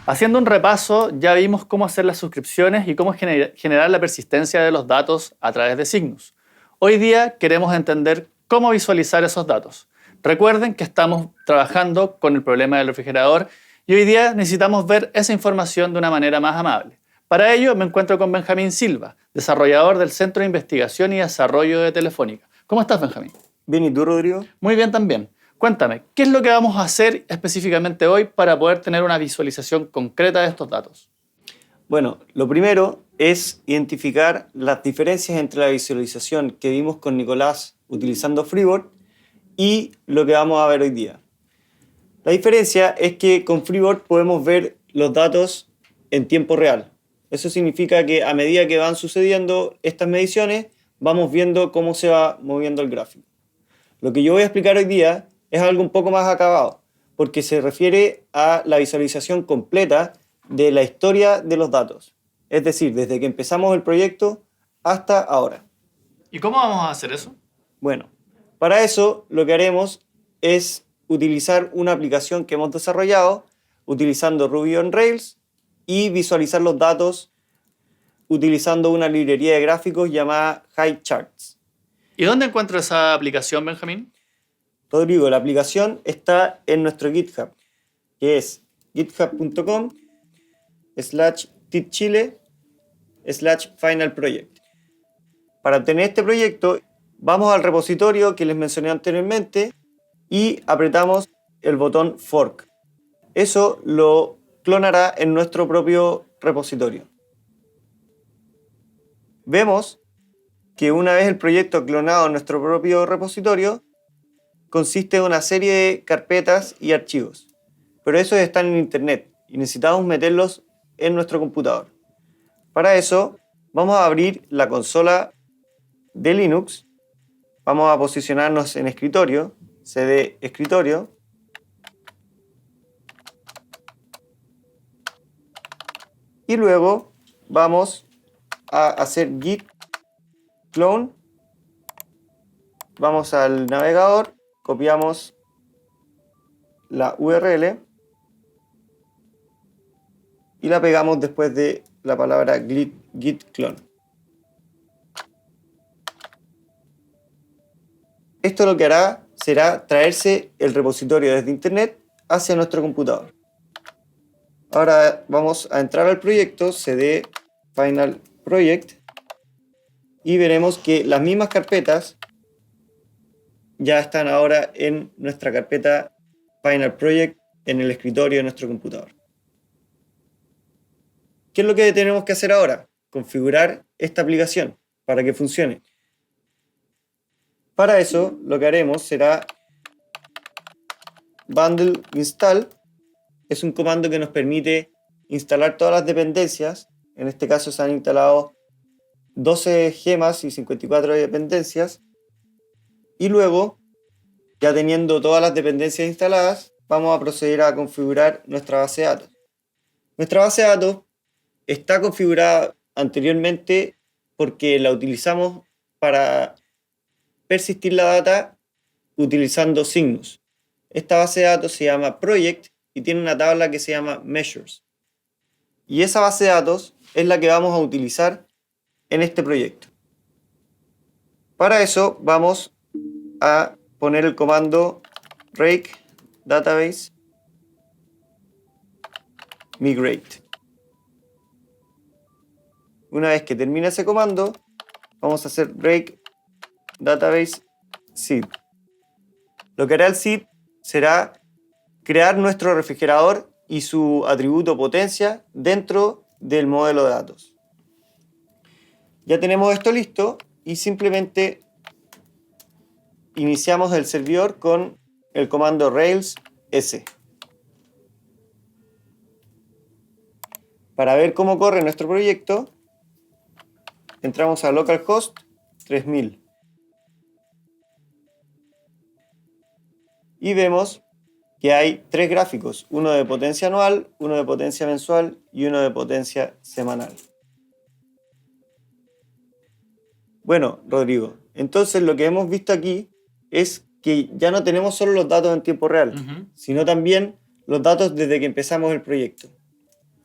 Haciendo un repaso, ya vimos cómo hacer las suscripciones y cómo generar la persistencia de los datos a través de Cygnus. Hoy día queremos entender cómo visualizar esos datos. Recuerden que estamos trabajando con el problema del refrigerador y hoy día necesitamos ver esa información de una manera más amable. Para ello me encuentro con Benjamín Silva, desarrollador del Centro de Investigación y Desarrollo de Telefónica. ¿Cómo estás, Benjamín? Bien, ¿y tú, Rodrigo? Muy bien también. Cuéntame, ¿qué es lo que vamos a hacer específicamente hoy para poder tener una visualización concreta de estos datos? Bueno, lo primero es identificar las diferencias entre la visualización que vimos con Nicolás utilizando Freeboard y lo que vamos a ver hoy día. La diferencia es que con Freeboard podemos ver los datos en tiempo real. Eso significa que a medida que van sucediendo estas mediciones, vamos viendo cómo se va moviendo el gráfico. Lo que yo voy a explicar hoy día es algo un poco más acabado, porque se refiere a la visualización completa de la historia de los datos. Es decir, desde que empezamos el proyecto hasta ahora. ¿Y cómo vamos a hacer eso? Bueno, para eso lo que haremos es utilizar una aplicación que hemos desarrollado utilizando Ruby on Rails y visualizar los datos utilizando una librería de gráficos llamada HighCharts. ¿Y dónde encuentro esa aplicación, Benjamín? Rodrigo, la aplicación está en nuestro GitHub, que es github.com/titchile/finalproject. Para obtener este proyecto, vamos al repositorio que les mencioné anteriormente y apretamos el botón Fork. Eso lo clonará en nuestro propio repositorio. Vemos que una vez el proyecto clonado en nuestro propio repositorio, consiste en una serie de carpetas y archivos, pero esos están en internet y necesitamos meterlos en nuestro computador. Para eso vamos a abrir la consola de Linux, vamos a posicionarnos en escritorio, cd escritorio, y luego vamos a hacer git clone, vamos al navegador, copiamos la URL y la pegamos después de la palabra git clone. Esto lo que hará será traerse el repositorio desde internet hacia nuestro computador. Ahora vamos a entrar al proyecto cd final project y veremos que las mismas carpetas ya están ahora en nuestra carpeta Final Project en el escritorio de nuestro computador. ¿Qué es lo que tenemos que hacer ahora? Configurar esta aplicación para que funcione. Para eso, lo que haremos será bundle install. Es un comando que nos permite instalar todas las dependencias. En este caso se han instalado 12 gemas y 54 dependencias. Y luego, ya teniendo todas las dependencias instaladas, vamos a proceder a configurar nuestra base de datos. Nuestra base de datos está configurada anteriormente porque la utilizamos para persistir la data utilizando Cygnus. Esta base de datos se llama Project y tiene una tabla que se llama Measures. Y esa base de datos es la que vamos a utilizar en este proyecto. Para eso vamos a poner el comando rake database migrate. Una vez que termine ese comando, vamos a hacer rake database seed. Lo que hará el seed será crear nuestro refrigerador y su atributo potencia dentro del modelo de datos. Ya tenemos esto listo y simplemente iniciamos el servidor con el comando rails s. Para ver cómo corre nuestro proyecto, entramos a localhost 3000 y vemos que hay 3 gráficos, uno de potencia anual, uno de potencia mensual y uno de potencia semanal. Bueno, Rodrigo, entonces lo que hemos visto aquí es que ya no tenemos solo los datos en tiempo real, sino también los datos desde que empezamos el proyecto.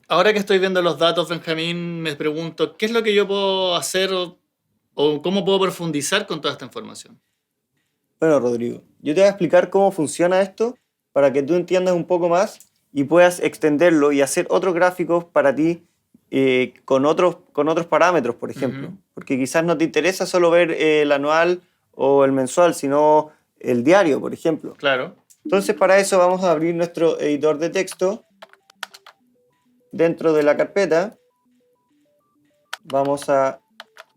Ahora que estoy viendo los datos, Benjamín, me pregunto, ¿qué es lo que yo puedo hacer o cómo puedo profundizar con toda esta información? Bueno, Rodrigo, yo te voy a explicar cómo funciona esto para que tú entiendas un poco más y puedas extenderlo y hacer otros gráficos para ti con otros parámetros, por ejemplo. Ujú. Porque quizás no te interesa solo ver el anual o el mensual, sino el diario, por ejemplo. Claro. Entonces, para eso vamos a abrir nuestro editor de texto dentro de la carpeta. Vamos a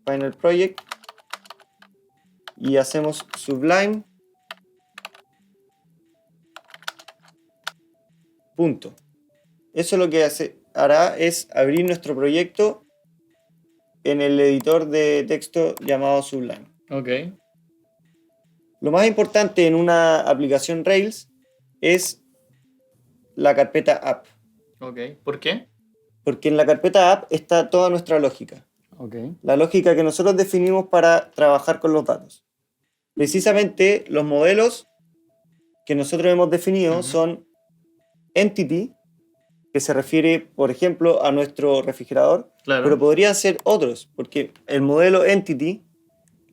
Final Project y hacemos Sublime. Punto. Eso lo que hará es abrir nuestro proyecto en el editor de texto llamado Sublime. Ok. Lo más importante en una aplicación Rails es la carpeta app, Ok. ¿Por qué? porque en la carpeta app está toda nuestra lógica, Ok. la lógica que nosotros definimos para trabajar con los datos. Precisamente los modelos que nosotros hemos definido Ujú. son entity, que se refiere, por ejemplo, a nuestro refrigerador, Claro. pero podrían ser otros, porque el modelo entity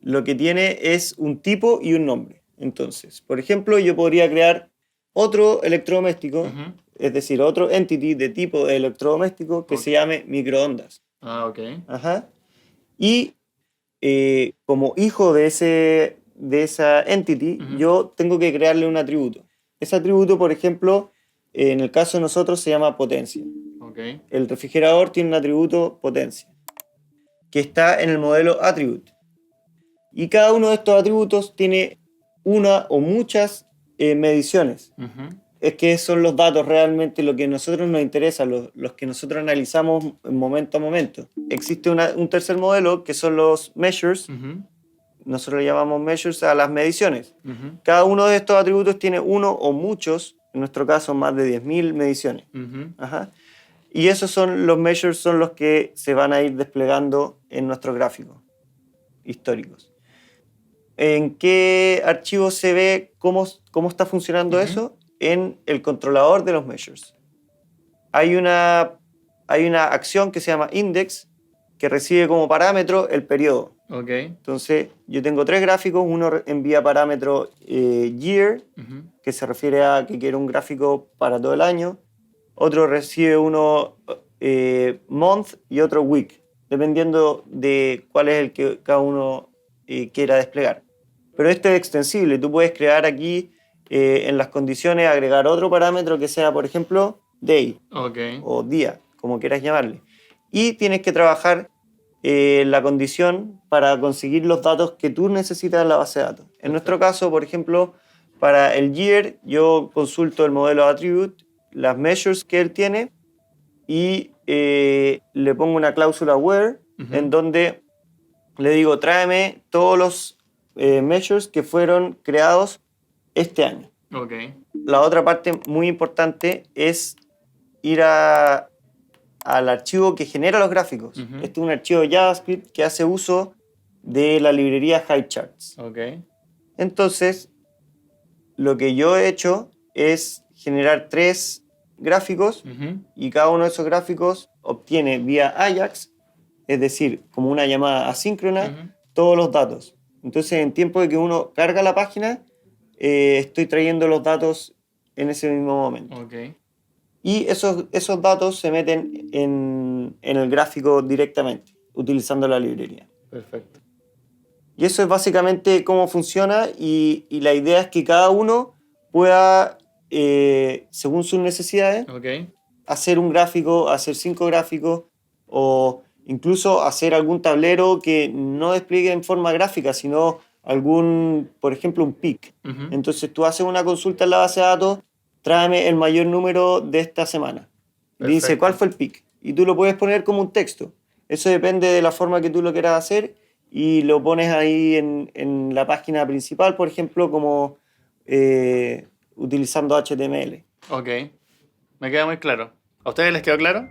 lo que tiene es un tipo y un nombre. Entonces, por ejemplo, yo podría crear otro electrodoméstico, Ujú. es decir, otro entity de tipo de electrodoméstico que Ok. se llame microondas. Ah, ok. Ajá. Y como hijo de esa entity, Ujú. yo tengo que crearle un atributo. Ese atributo, por ejemplo, en el caso de nosotros se llama potencia. Ok. El refrigerador tiene un atributo potencia, que está en el modelo attribute. Y cada uno de estos atributos tiene una o muchas mediciones. Ujú. Es que son los datos realmente lo que a nosotros nos interesa, los que nosotros analizamos momento a momento. Existe un tercer modelo que son los measures. Ujú. Nosotros le llamamos measures a las mediciones. Ujú. Cada uno de estos atributos tiene uno o muchos, en nuestro caso más de 10.000 mediciones. Ujú. Ajá. Y esos son los measures, son los que se van a ir desplegando en nuestros gráficos históricos. ¿En qué archivo se ve cómo está funcionando Ujú. eso? En el controlador de los measures. Hay una acción que se llama index que recibe como parámetro el periodo. Ok. Entonces, yo tengo tres gráficos. Uno envía parámetro year, Ujú. que se refiere a que quiere un gráfico para todo el año. Otro recibe uno month y otro week, dependiendo de cuál es el que cada uno quiera desplegar. Pero esto es extensible. Tú puedes crear aquí en las condiciones, agregar otro parámetro que sea, por ejemplo, day Ok. o día, como quieras llamarle. Y tienes que trabajar la condición para conseguir los datos que tú necesitas en la base de datos. En nuestro caso, por ejemplo, para el year, yo consulto el modelo attribute, las measures que él tiene y le pongo una cláusula where Ujú. en donde le digo tráeme todos los measures que fueron creados este año. Ok. La otra parte muy importante es ir al archivo que genera los gráficos. Ujú. Este es un archivo JavaScript que hace uso de la librería HighCharts. Ok. Entonces, lo que yo he hecho es generar tres gráficos Ujú. y cada uno de esos gráficos obtiene vía Ajax, es decir, como una llamada asíncrona, Ujú. todos los datos. Entonces, en tiempo de que uno carga la página, estoy trayendo los datos en ese mismo momento. Ok. Y esos datos se meten en el gráfico directamente, utilizando la librería. Perfecto. Y eso es básicamente cómo funciona y la idea es que cada uno pueda, según sus necesidades, Ok. hacer un gráfico, hacer 5 gráficos o incluso hacer algún tablero que no despliegue en forma gráfica, sino por ejemplo, un pick. Ujú. Entonces tú haces una consulta en la base de datos, tráeme el mayor número de esta semana. Dice, ¿cuál Perfecto. fue el pick? Y tú lo puedes poner como un texto. Eso depende de la forma que tú lo quieras hacer y lo pones ahí en la página principal, por ejemplo, como utilizando HTML. Ok. Me queda muy claro. ¿A ustedes les quedó claro?